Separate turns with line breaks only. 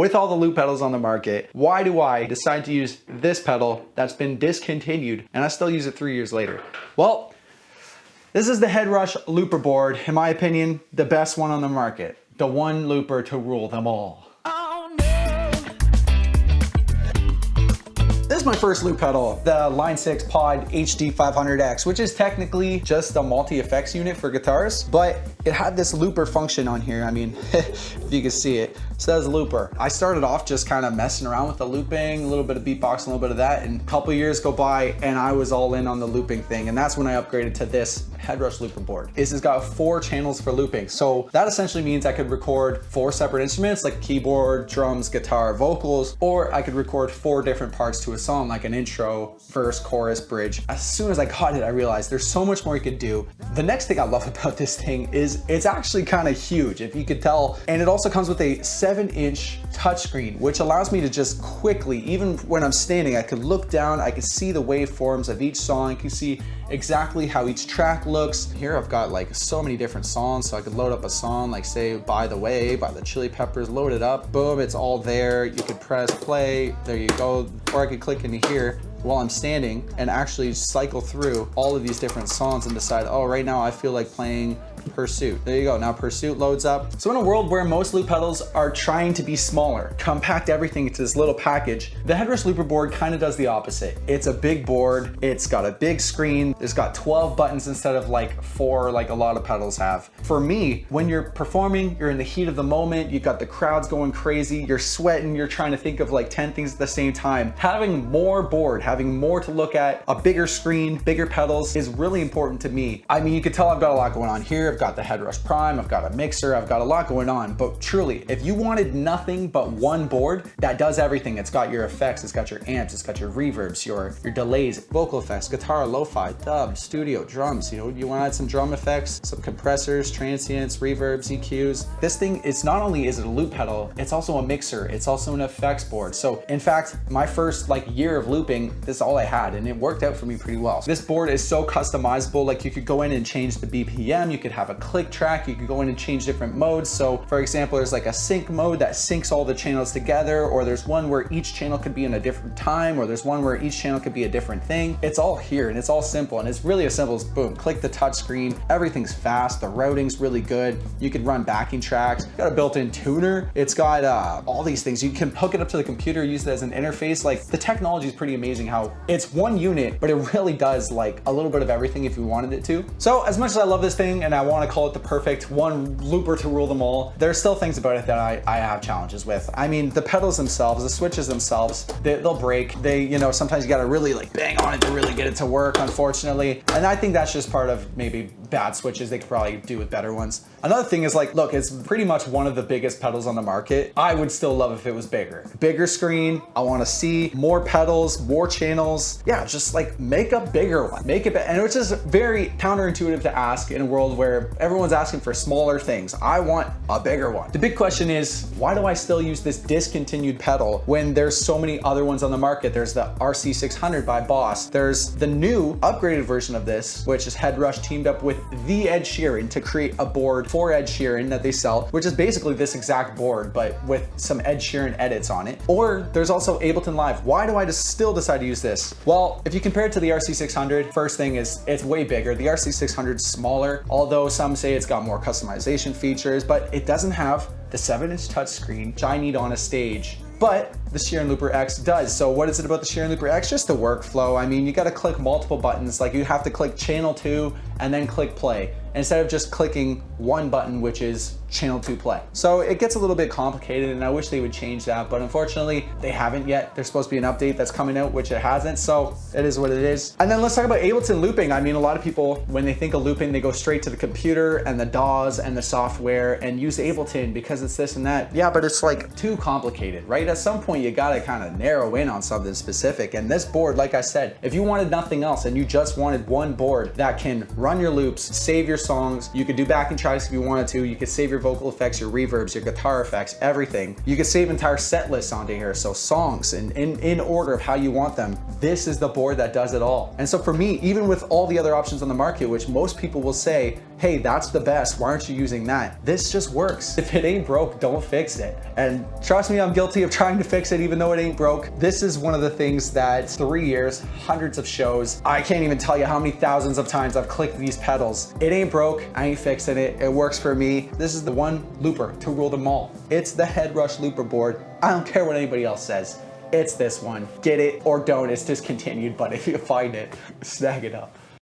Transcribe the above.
with all the loop pedals on the market, why do I decide to use this pedal that's been discontinued and I still use it 3 years later? Well, this is the Headrush Looper Board, in my opinion, the best one on the market. The one looper to rule them all. This is my first loop pedal, the Line 6 Pod HD500X, which is technically just a multi-effects unit for guitars, but it had this looper function on here. I mean, if you can see it, it says looper. I started off just kind of messing around with the looping, a little bit of beatbox, a little bit of that, and a couple years go by and I was all in on the looping thing, and that's when I upgraded to this Headrush Looper Board. This has got 4 channels for looping, so that essentially means I could record 4 separate instruments like keyboard, drums, guitar, vocals, or I could record 4 different parts to a song like an intro, verse, chorus, bridge. As soon as I got it, I realized there's so much more you could do. The next thing I love about this thing is it's actually kind of huge, if you could tell, and it also comes with a 7-inch touchscreen, which allows me to just quickly, even when I'm standing, I could look down, I could see the waveforms of each song, I can see exactly how each track looks. Here I've got like so many different songs, so I could load up a song like say By the Way by the Chili Peppers, load it up, boom, it's all there. You could press play, there you go, or I could click into here while I'm standing and actually cycle through all of these different songs and decide, oh, right now I feel like playing Pursuit. There you go, now Pursuit loads up. So in a world where most loop pedals are trying to be smaller, compact everything into this little package, the Headrush Looper Board kind of does the opposite. It's a big board, it's got a big screen, it's got 12 buttons instead of like 4 like a lot of pedals have. For me, when you're performing, you're in the heat of the moment, you've got the crowds going crazy, you're sweating, you're trying to think of like 10 things at the same time. Having more board, having more to look at, a bigger screen, bigger pedals is really important to me. I mean, you can tell I've got a lot going on here. I've got the Headrush Prime, I've got a mixer, I've got a lot going on, but truly, if you wanted nothing but one board that does everything, it's got your effects, it's got your amps, it's got your reverbs, your delays, vocal effects, guitar, lo-fi, dub, studio, drums, you know, you want to add some drum effects, some compressors, transients, reverbs, EQs. This thing is not only is it a loop pedal, it's also a mixer, it's also an effects board. So in fact, my first like year of looping, this is all I had and it worked out for me pretty well. This board is so customizable, like you could go in and change the BPM, you could have a click track, you can go in and change different modes. So for example, there's like a sync mode that syncs all the channels together, or there's one where each channel could be in a different time, or there's one where each channel could be a different thing. It's all here and it's all simple, and it's really as simple as boom, click the touch screen, everything's fast, the routing's really good, you can run backing tracks, it's got a built-in tuner, it's got all these things, you can hook it up to the computer, use it as an interface. Like the technology is pretty amazing how it's one unit, but it really does like a little bit of everything if you wanted it to. So as much as I love this thing and I want to call it the perfect one looper to rule them all, there's still things about it that I have challenges with. I mean, the pedals themselves, the switches themselves, they'll break. They, you know, sometimes you gotta really like bang on it to really get it to work, unfortunately. And I think that's just part of maybe bad switches. They could probably do with better ones. Another thing is like, look, it's pretty much one of the biggest pedals on the market. I would still love if it was bigger. Bigger screen, I wanna see more pedals, more channels. Yeah, just like make a bigger one. Make it, and which is very counterintuitive to ask in a world where everyone's asking for smaller things. I want a bigger one. The big question is, why do I still use this discontinued pedal when there's so many other ones on the market? There's the RC600 by Boss. There's the new upgraded version of this, which is Headrush teamed up with the Ed Sheeran to create a board for Ed Sheeran that they sell, which is basically this exact board, but with some Ed Sheeran edits on it. Or there's also Ableton Live. Why do I still decide to use this? Well, if you compare it to the RC600, first thing is it's way bigger. The RC600 is smaller, although some say it's got more customization features, but it doesn't have the 7-inch touchscreen, which I need on a stage. But the Sheeran Looper X does. So what is it about the Sheeran Looper X? Just the workflow. I mean, you gotta click multiple buttons. Like you have to click channel 2 and then click play, instead of just clicking one button, which is channel 2 play. So it gets a little bit complicated and I wish they would change that, but unfortunately they haven't yet. There's supposed to be an update that's coming out, which it hasn't, so it is what it is. And then let's talk about Ableton looping. I mean, a lot of people, when they think of looping, they go straight to the computer and the DAWs and the software and use Ableton because it's this and that. Yeah, but it's like too complicated, right? At some point you gotta kind of narrow in on something specific. And this board, like I said, if you wanted nothing else and you just wanted one board that can run your loops, save your songs, you could do backing tracks if you wanted to, you could save your vocal effects, your reverbs, your guitar effects, everything. You could save entire set lists onto here, so songs in order of how you want them. This is the board that does it all. And so for me, even with all the other options on the market, which most people will say, hey, that's the best, why aren't you using that? This just works. If it ain't broke, don't fix it. And trust me, I'm guilty of trying to fix it even though it ain't broke. This is one of the things that 3 years, hundreds of shows, I can't even tell you how many thousands of times I've clicked these pedals. It ain't broke, I ain't fixing it. It works for me. This is the one looper to rule them all. It's the Headrush Looper Board. I don't care what anybody else says. It's this one. Get it or don't, it's discontinued, but if you find it, snag it up.